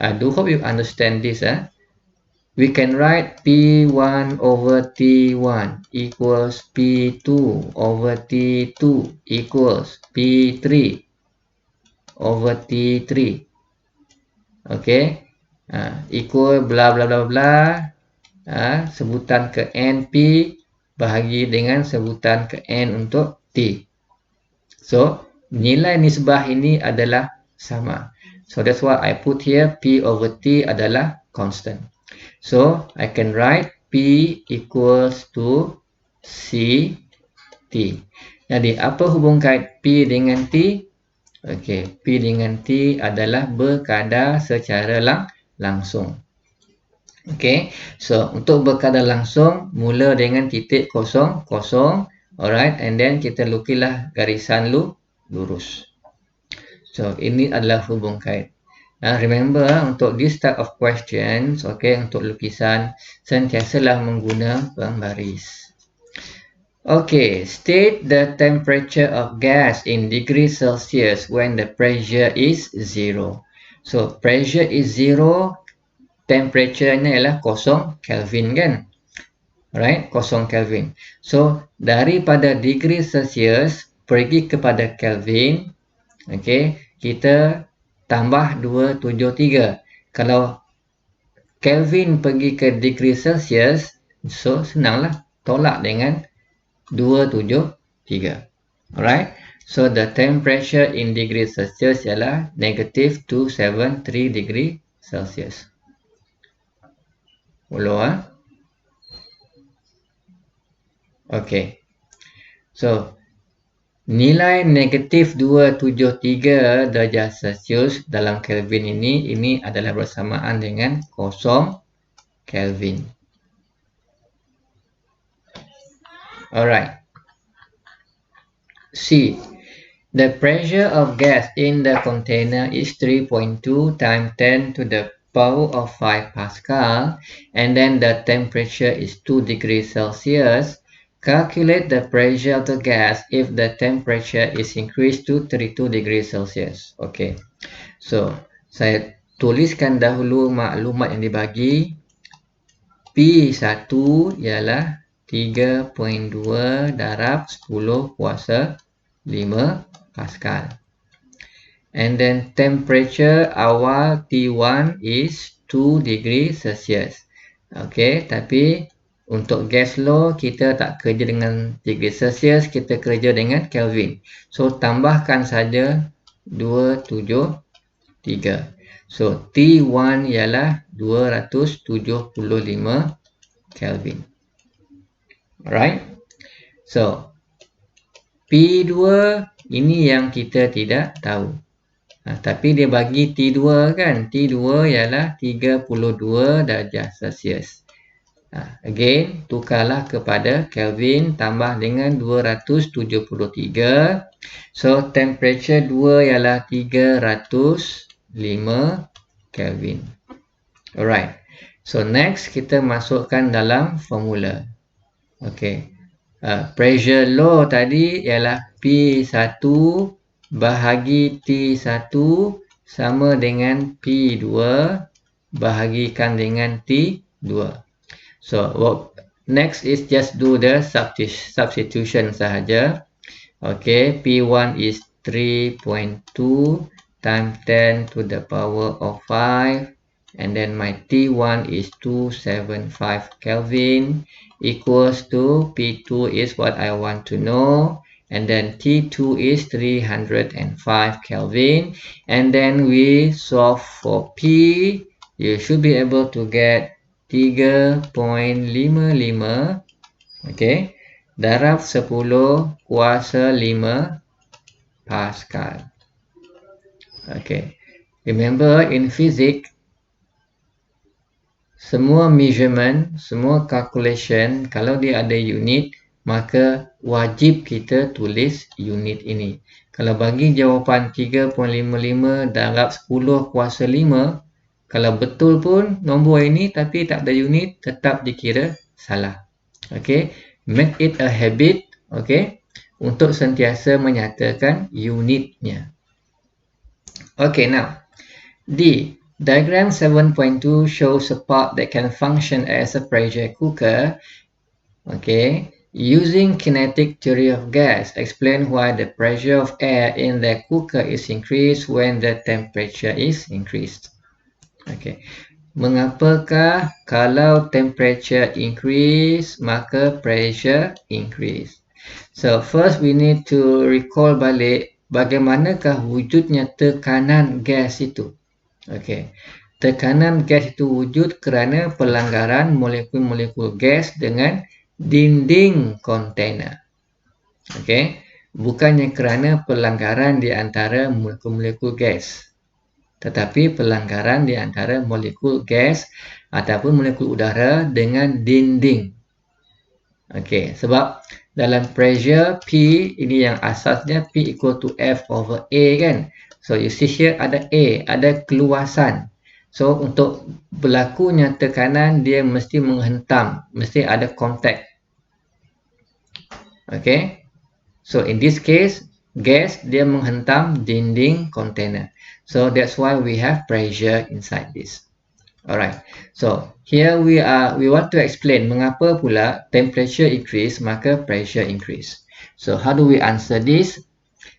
I do hope you understand this. We can write P1 over T1 equals P2 over T2 equals P3 over T3. Okay, equal bla bla bla bla. Sebutan ke NP bahagi dengan sebutan ke N untuk T. So, nilai nisbah ini adalah sama. So, that's why I put here P over T adalah constant. So, I can write P equals to CT. Jadi, apa hubung kait P dengan T? Okey, P dengan T adalah berkadar secara langsung. Okey, so untuk berkadar langsung, mula dengan titik kosong, kosong. Alright, and then kita lukilah garisan lurus. So, ini adalah hubung kait. Remember, untuk this type of questions, okay, untuk lukisan, sentiasalah mengguna pembaris. Okay, state the temperature of gas in degrees Celsius when the pressure is 0. So, pressure is 0, temperature-nya ialah 0 Kelvin kan? Alright, 0 Kelvin. So, daripada degree Celsius pergi kepada Kelvin, okay, kita tambah 273. Kalau Kelvin pergi ke degree Celsius, so senanglah tolak dengan 273. Alright, so the temperature in degree Celsius ialah negative 273 degree Celsius. Ulur. Okay, so nilai negatif 273 darjah Celsius dalam Kelvin ini adalah bersamaan dengan 0 Kelvin. Alright. C. The pressure of gas in the container is 3.2 times 10 to the power of 5 Pascal, and then the temperature is 2 degrees Celsius. Calculate the pressure of the gas if the temperature is increased to 32 degrees Celsius. Okay. So, saya tuliskan dahulu maklumat yang dibagi. P1 ialah 3.2 darab 10 kuasa 5 Pascal. And then temperature awal T1 is 2 degree Celsius. Okay, tapi untuk gas law kita tak kerja dengan degree Celsius, kita kerja dengan Kelvin. So tambahkan saja 273. So T1 ialah 275 Kelvin. Alright. So P2 ini yang kita tidak tahu. Tapi dia bagi T2 kan. T2 ialah 32 darjah Celsius. Again, tukarlah kepada Kelvin tambah dengan 273. So, temperature 2 ialah 305 Kelvin. Alright. So, next kita masukkan dalam formula. Okay. Pressure law tadi ialah P1 bahagi T1 sama dengan P2 bahagikan dengan T2. So, next is just do the substitution sahaja. Okay, P1 is 3.2 times 10 to the power of 5. And then my T1 is 275 Kelvin equals to P2 is what I want to know. And then T2 is 305 Kelvin. And then we solve for P. You should be able to get 3.55 okay, darab 10 kuasa 5 Pascal. Okay, remember in physics, semua measurement, semua calculation, kalau dia ada unit, maka wajib kita tulis unit ini. Kalau bagi jawapan 3.55 darab 10 kuasa 5, kalau betul pun nombor ini tapi tak ada unit, tetap dikira salah. Okay, make it a habit, okay, untuk sentiasa menyatakan unitnya. Okay, now, D. Diagram 7.2 shows a pot that can function as a pressure cooker. Okay, using kinetic theory of gas, explain why the pressure of air in the cooker is increased when the temperature is increased. Okay, mengapakah kalau temperature increase maka pressure increase? So first we need to recall balik bagaimanakah wujudnya tekanan gas itu. Okay, tekanan gas itu wujud kerana pelanggaran molekul-molekul gas dengan dinding kontainer. Okay, bukannya kerana pelanggaran di antara molekul-molekul gas, tetapi pelanggaran di antara molekul gas ataupun molekul udara dengan dinding. Okey, sebab dalam pressure P ini yang asasnya P equal to F over A kan. So you see here ada A, ada keluasan. So untuk berlakunya tekanan dia mesti menghentam, mesti ada contact. Okay, so in this case gas dia menghentam dinding container. So that's why we have pressure inside this. Alright, so here we want to explain mengapa pula temperature increase maka pressure increase. So how do we answer this?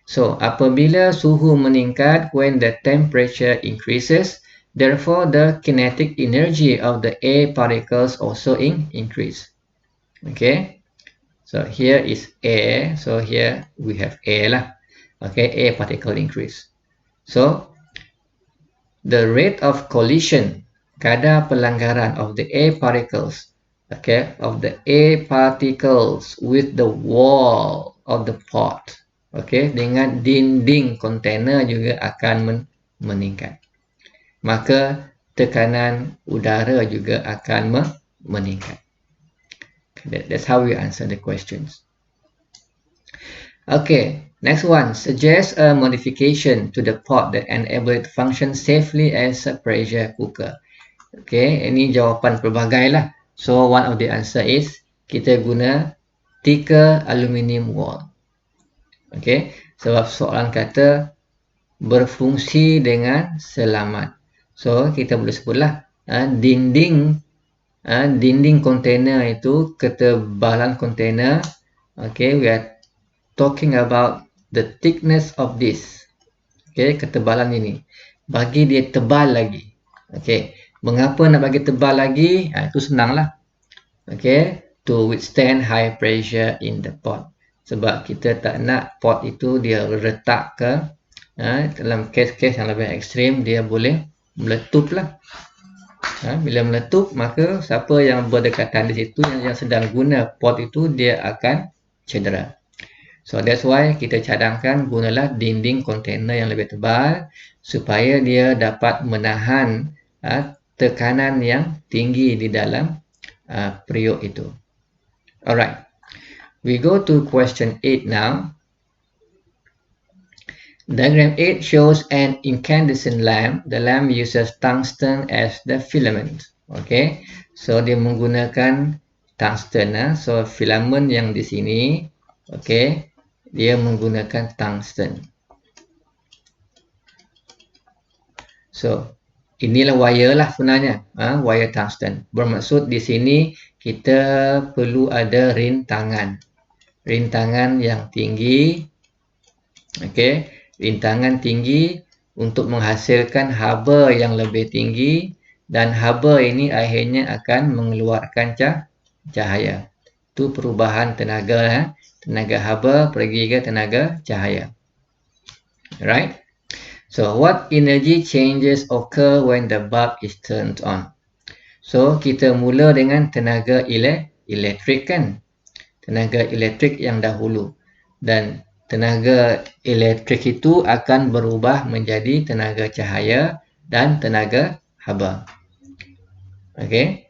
So apabila suhu meningkat, when the temperature increases, therefore the kinetic energy of the air particles also increase. Okay, so here is air, so here we have air lah. Okay, air particle increase. So the rate of collision, kadar pelanggaran of the air particles, okay, of the air particles with the wall of the pot, okay, dengan dinding kontainer juga akan meningkat. Maka tekanan udara juga akan meningkat. That's how we answer the questions. Okay, next one. Suggest a modification to the pot that enable it to function safely as a pressure cooker. Okay, ini jawapan pelbagai lah. So, one of the answer is kita guna thicker aluminium wall. Okay, sebab soalan kata berfungsi dengan selamat. So, kita boleh sebutlah dinding kontainer itu, ketebalan kontainer. Okay, we are talking about the thickness of this. Okay, ketebalan ini. Bagi dia tebal lagi. Okay, mengapa nak bagi tebal lagi? Itu senanglah. Okay, to withstand high pressure in the pot. Sebab kita tak nak pot itu dia retak ke. Dalam kes-kes yang lebih ekstrim, dia boleh meletup lah. Bila meletup, maka siapa yang berdekatan di situ, yang sedang guna pot itu, dia akan cedera. So that's why kita cadangkan gunalah dinding kontainer yang lebih tebal supaya dia dapat menahan tekanan yang tinggi di dalam periuk itu. Alright, we go to question 8 now. Diagram 8 shows an incandescent lamp. The lamp uses tungsten as the filament. Okay, so dia menggunakan tungsten. So filament yang di sini, okay, dia menggunakan tungsten. So inilah wire lah sebenarnya, wire tungsten. Bermaksud di sini kita perlu ada rintangan yang tinggi. Okay, rintangan tinggi untuk menghasilkan haba yang lebih tinggi, dan haba ini akhirnya akan mengeluarkan cahaya. Itu perubahan tenaga, tenaga haba pergi ke tenaga cahaya. Right? So what energy changes occur when the bulb is turned on? So kita mula dengan tenaga elektrik kan? Tenaga elektrik yang dahulu. Dan tenaga elektrik itu akan berubah menjadi tenaga cahaya dan tenaga haba. Okay.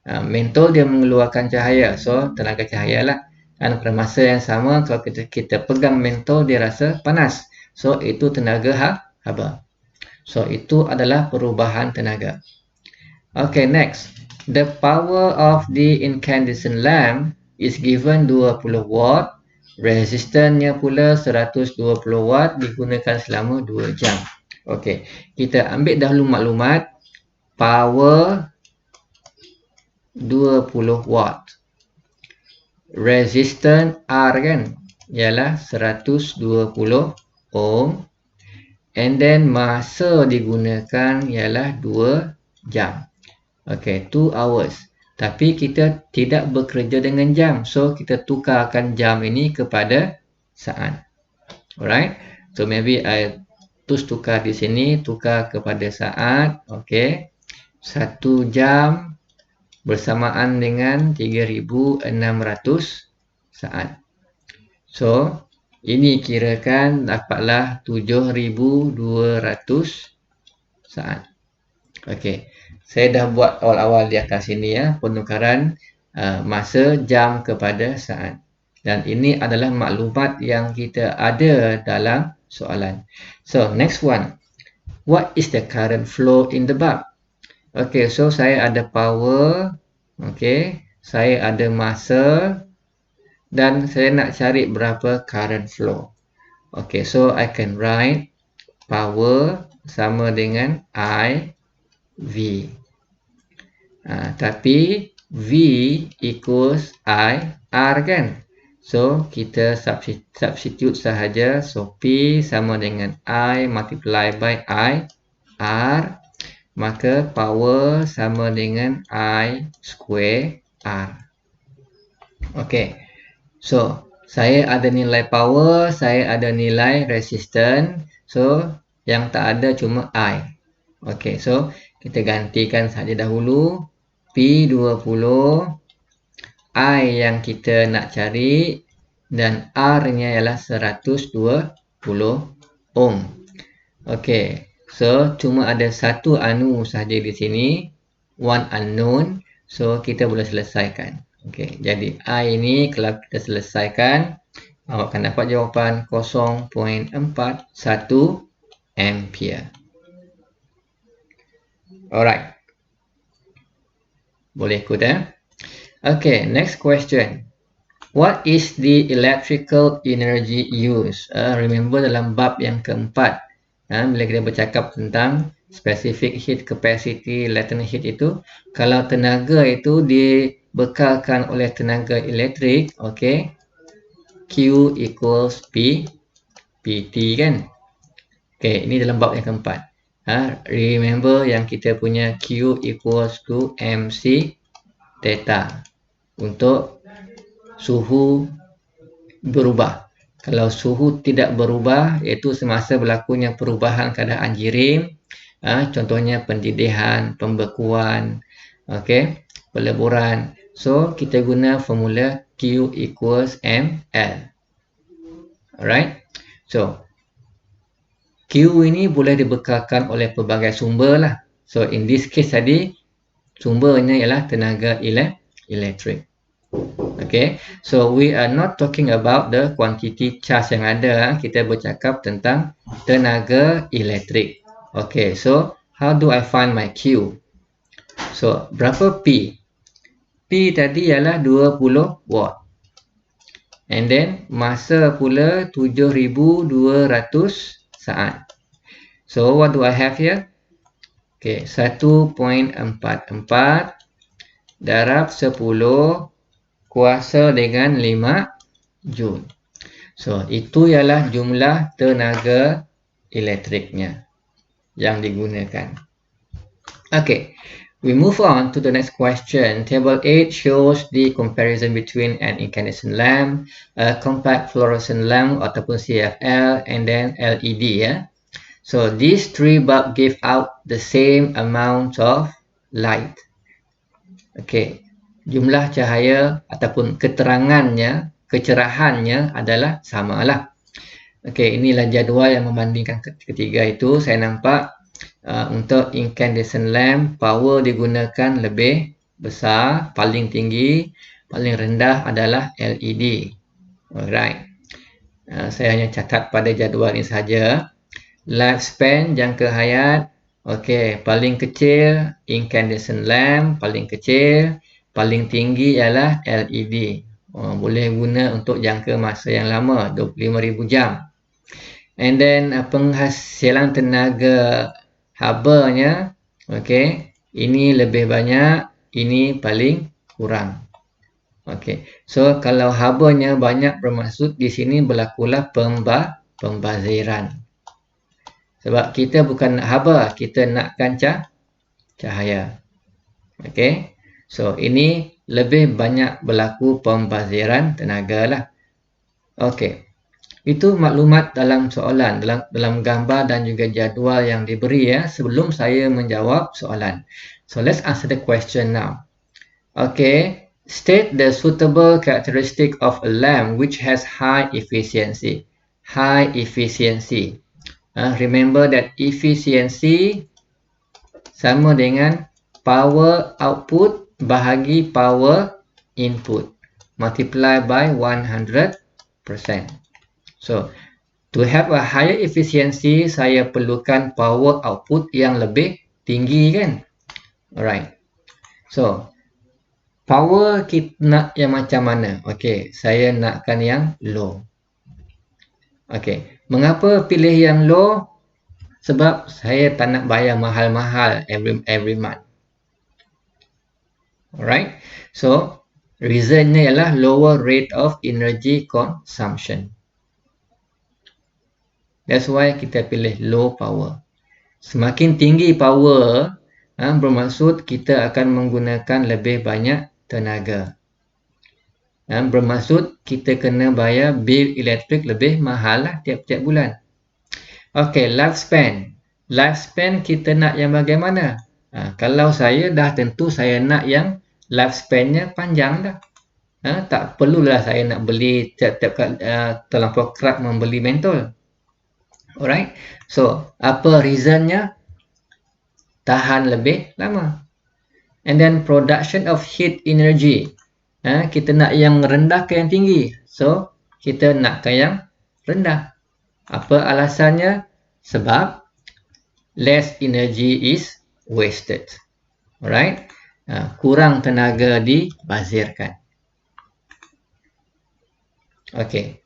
Mentol dia mengeluarkan cahaya. So tenaga cahaya lah. Dan pada masa yang sama kalau kita pegang mentol dia rasa panas. So itu tenaga haba. So itu adalah perubahan tenaga. Okay, next. The power of the incandescent lamp is given 20 watt. Resistannya pula 120 watt digunakan selama 2 jam. Okay, kita ambil dahulu maklumat. Power 20 watt. Resistan R kan ialah 120 ohm. And then masa digunakan ialah 2 jam. Okay, 2 hours. Tapi kita tidak bekerja dengan jam. So, kita tukarkan jam ini kepada saat. Alright. So, maybe I tukar di sini. Tukar kepada saat. Okay. 1 jam bersamaan dengan 3,600 saat. So, Ini kirakan dapatlah 7,200 saat. Okey. Saya dah buat awal-awal di atas sini ya, penukaran masa jam kepada saat. Dan ini adalah maklumat yang kita ada dalam soalan. So, next one. What is the current flow in the bulb? Okay, so saya ada power. Okay, saya ada masa. Dan saya nak cari berapa current flow. Okay, so I can write power sama dengan I V. Tapi V equals I R kan? So, kita substitute sahaja. So, P sama dengan I multiply by I R. Maka power sama dengan I square R. Okay. So, saya ada nilai power, saya ada nilai resistance. So, yang tak ada cuma I. Okay, so kita gantikan saja dahulu. P20, I yang kita nak cari dan R-nya ialah 120 ohm. Okay, so cuma ada satu anu sahaja di sini, one unknown. So kita boleh selesaikan. Okay, jadi I ini kalau kita selesaikan, awak akan dapat jawapan 0.41 ampere. Alright. Boleh ikut Okay, next question. What is the electrical energy used? Remember dalam bab yang keempat, bila kita bercakap tentang specific heat capacity, latent heat itu, kalau tenaga itu dibekalkan oleh tenaga elektrik, okay, Q equals P, PT kan? Okay, ini dalam bab yang keempat. Remember yang kita punya Q equals to MC theta untuk suhu berubah. Kalau suhu tidak berubah, iaitu semasa berlakunya perubahan keadaan jirim, contohnya pendidihan, pembekuan, okay, peleburan. So, kita guna formula Q equals ML. Alright. So, Q ini boleh dibekalkan oleh pelbagai sumber lah. So, in this case tadi, sumbernya ialah tenaga elektrik. Okay, so we are not talking about the quantity charge yang ada. Kita bercakap tentang tenaga elektrik. Okay, so how do I find my Q? So, berapa P? P tadi ialah 20 watt. And then, masa pula 7,200 saat. So, what do I have here? Okay, 1.44 darab 10 kuasa dengan 5 Joule. So, itu ialah jumlah tenaga elektriknya yang digunakan. Okay, we move on to the next question. Table 8 shows the comparison between an incandescent lamp, a compact fluorescent lamp ataupun CFL, and then LED ya. So, these three bulbs give out the same amount of light. Okay, jumlah cahaya ataupun keterangannya, kecerahannya adalah samalah. Okey, inilah jadual yang membandingkan ketiga itu. Saya nampak untuk incandescent lamp, power digunakan lebih besar, paling tinggi, paling rendah adalah LED. Alright. Saya hanya catat pada jadual ini saja. Lifespan, jangka hayat. Okey, paling kecil incandescent lamp, paling kecil, paling tinggi ialah LED. Boleh guna untuk jangka masa yang lama, 25,000 jam. And then penghasilan tenaga haba-nya, okey, ini lebih banyak, ini paling kurang. Okey, so kalau haba-nya banyak bermaksud di sini berlakulah pembaziran. Sebab kita bukan nak haba, kita nakkan cahaya. Okey. So, ini lebih banyak berlaku pembaziran tenaga lah. Okey. Itu maklumat dalam soalan, dalam gambar dan juga jadual yang diberi ya, sebelum saya menjawab soalan. So, let's answer the question now. Okay, state the suitable characteristic of a lamp which has high efficiency. high efficiency. Remember that efficiency sama dengan power output bahagi power input multiply by 100%. So, to have a higher efficiency, saya perlukan power output yang lebih tinggi kan? Alright. So, power kita nak yang macam mana? Okay, saya nakkan yang low. Okay, mengapa pilih yang low? Sebab saya tak nak bayar mahal-mahal every month. Alright, so reasonnya ialah lower rate of energy consumption. That's why kita pilih low power. Semakin tinggi power, bermaksud kita akan menggunakan lebih banyak tenaga. Bermaksud kita kena bayar bil elektrik lebih mahal lah tiap-tiap bulan. Okay, lifespan. Lifespan kita nak yang bagaimana? Kalau saya dah tentu saya nak yang lifespan-nya panjang dah. Tak perlulah saya nak beli tiap-tiap terlampau kerap membeli mentol. Alright. So, apa reasonnya? Tahan lebih lama. And then production of heat energy. Kita nak yang rendah ke yang tinggi. So, kita nak ke yang rendah. Apa alasannya? Sebab less energy is wasted. Alright. Kurang tenaga dibazirkan. Okay.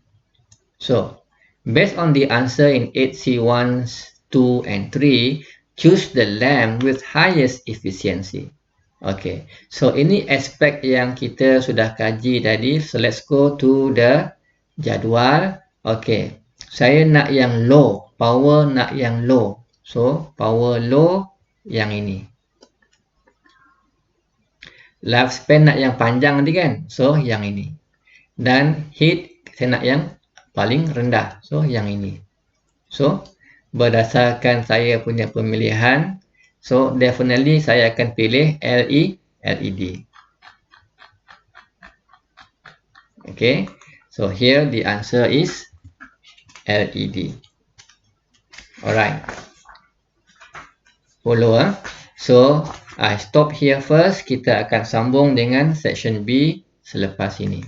So, based on the answer in 8C1, 2 and 3, choose the lamp with highest efficiency. Okay. So, ini aspek yang kita sudah kaji tadi. So, let's go to the jadual. Okay. Saya nak yang low. Power nak yang low. So, power low yang ini. Lifespan nak yang panjang nanti kan? So, yang ini. Dan heat saya nak yang paling rendah. So, yang ini. So, berdasarkan saya punya pemilihan, so, definitely saya akan pilih LED. Okay. So, here the answer is LED. Alright. Follow. So, I stop here first. Kita akan sambung dengan section B selepas ini.